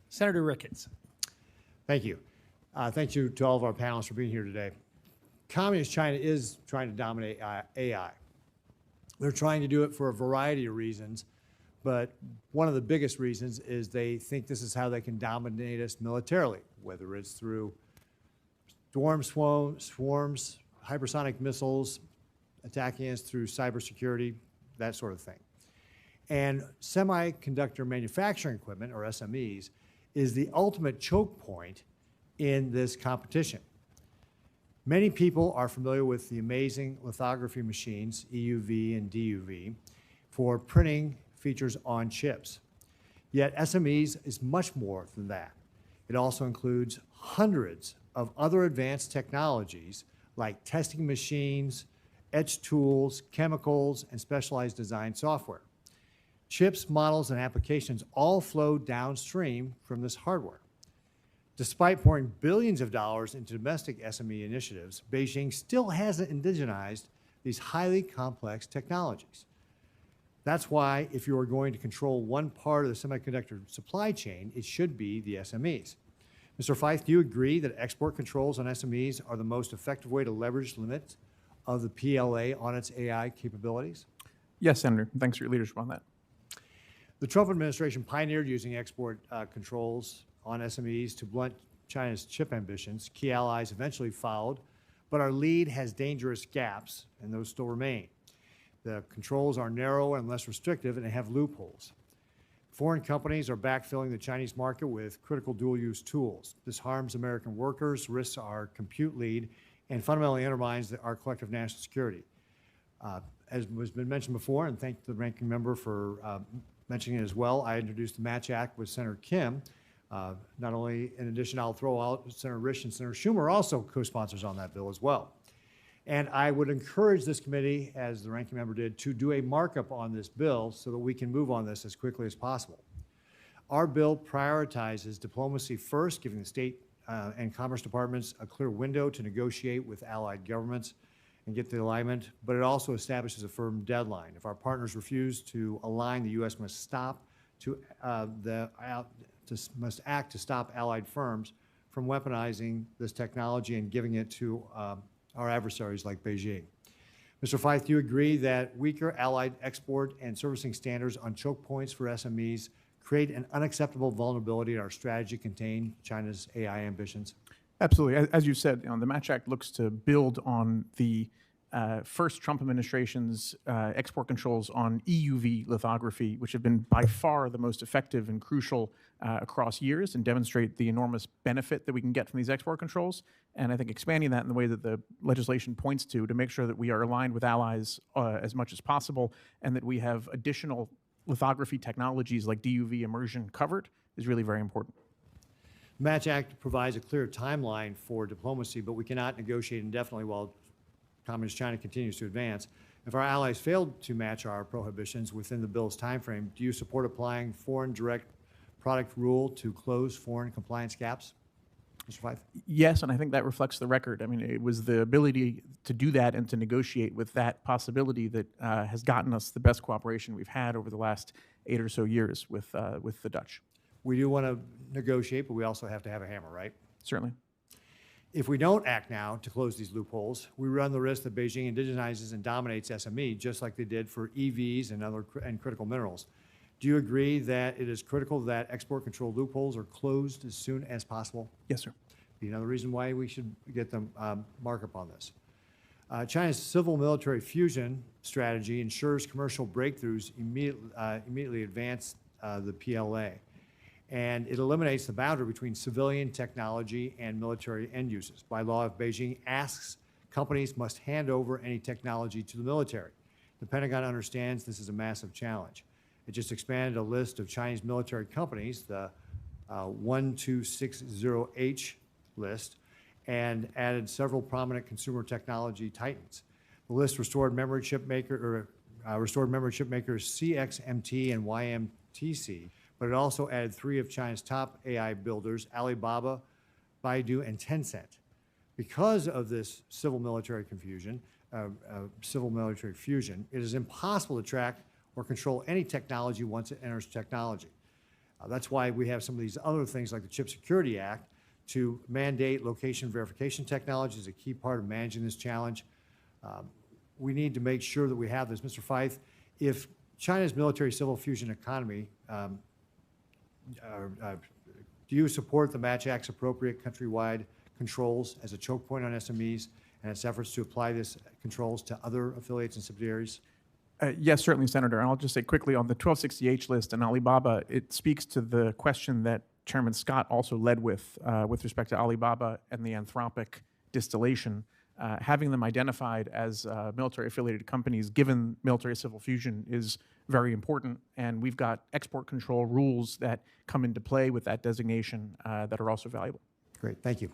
Senator Ricketts. Thank you. Thank you to all of our panelists for being here today. Communist China is trying to dominate AI. They're trying to do it for a variety of reasons, but one of the biggest reasons is they think this is how they can dominate us militarily, whether it's through swarms, hypersonic missiles, attacking us through cybersecurity, that sort of thing. And semiconductor manufacturing equipment, or SMEs, is the ultimate choke point in this competition. Many people are familiar with the amazing lithography machines, EUV and DUV, for printing features on chips. Yet SMEs is much more than that. It also includes hundreds of other advanced technologies like testing machines, etch tools, chemicals, and specialized design software. Chips, models, and applications all flow downstream from this hardware. Despite pouring billions of dollars into domestic SME initiatives, Beijing still hasn't indigenized these highly complex technologies. That's why if you are going to control one part of the semiconductor supply chain, it should be the SMEs. Mr. Feith, do you agree that export controls on SMEs are the most effective way to leverage the limits of the PLA on its AI capabilities? Yes, Senator. Thanks for your leadership on that. The Trump administration pioneered using export controls on SMEs to blunt China's chip ambitions. Key allies eventually followed, but our lead has dangerous gaps, and those still remain. The controls are narrow and less restrictive, and they have loopholes. Foreign companies are backfilling the Chinese market with critical dual-use tools. This harms American workers, risks our compute lead, and fundamentally undermines our collective national security. As has been mentioned before, and thank the ranking member for mentioning it as well, I introduced the Match Act with Senator Kim. Not only, in addition, I'll throw out Senator Risch and Senator Schumer are also co-sponsors on that bill as well. And I would encourage this committee, as the ranking member did, to do a markup on this bill so that we can move on this as quickly as possible. Our bill prioritizes diplomacy first, giving the state and commerce departments a clear window to negotiate with allied governments and get the alignment, but it also establishes a firm deadline. If our partners refuse to align, the U.S. must must act to stop allied firms from weaponizing this technology and giving it to our adversaries like Beijing. Mr. Feith, do you agree that weaker allied export and servicing standards on choke points for SMEs create an unacceptable vulnerability in our strategy contain China's AI ambitions? Absolutely. As you said, the Match Act looks to build on the first Trump administration's export controls on EUV lithography, which have been by far the most effective and crucial across years and demonstrate the enormous benefit that we can get from these export controls. And I think expanding that in the way that the legislation points to make sure that we are aligned with allies as much as possible and that we have additional lithography technologies like DUV immersion covered is really very important. The Match Act provides a clear timeline for diplomacy, but we cannot negotiate indefinitely while Communist China continues to advance. If our allies fail to match our prohibitions within the bill's timeframe, do you support applying foreign direct product rule to close foreign compliance gaps? Mr. Feith? Yes, and I think that reflects the record. I mean, it was the ability to do that and to negotiate with that possibility that has gotten us the best cooperation we've had over the last 8 or so years with the Dutch. We do want to negotiate, but we also have to have a hammer, right? Certainly. If we don't act now to close these loopholes, we run the risk that Beijing indigenizes and dominates SME, just like they did for EVs and critical minerals. Do you agree that it is critical that export control loopholes are closed as soon as possible? Yes, sir. Another reason why we should get the markup on this. China's civil-military fusion strategy ensures commercial breakthroughs immediately advance the PLA. And it eliminates the boundary between civilian technology and military end uses. By law, if Beijing asks, companies must hand over any technology to the military. The Pentagon understands this is a massive challenge. It just expanded a list of Chinese military companies, the 1260H list, and added several prominent consumer technology titans. The list restored memory chip makers CXMT and YMTC, but it also added 3 of China's top AI builders, Alibaba, Baidu, and Tencent. Because of this civil-military fusion, it is impossible to track or control any technology once it enters technology. That's why we have some of these other things like the Chip Security Act to mandate location verification technology is a key part of managing this challenge. We need to make sure that we have this. Mr. Feith, if China's military civil fusion economy, do you support the Match Act's appropriate countrywide controls as a choke point on SMEs and its efforts to apply these controls to other affiliates and subsidiaries? Yes, certainly, Senator. And I'll just say quickly on the 1260H list and Alibaba, it speaks to the question that Chairman Scott also led with respect to Alibaba and the Anthropic distillation. Having them identified as military-affiliated companies, given military civil fusion, is very important. And we've got export control rules that come into play with that designation that are also valuable. Great, thank you.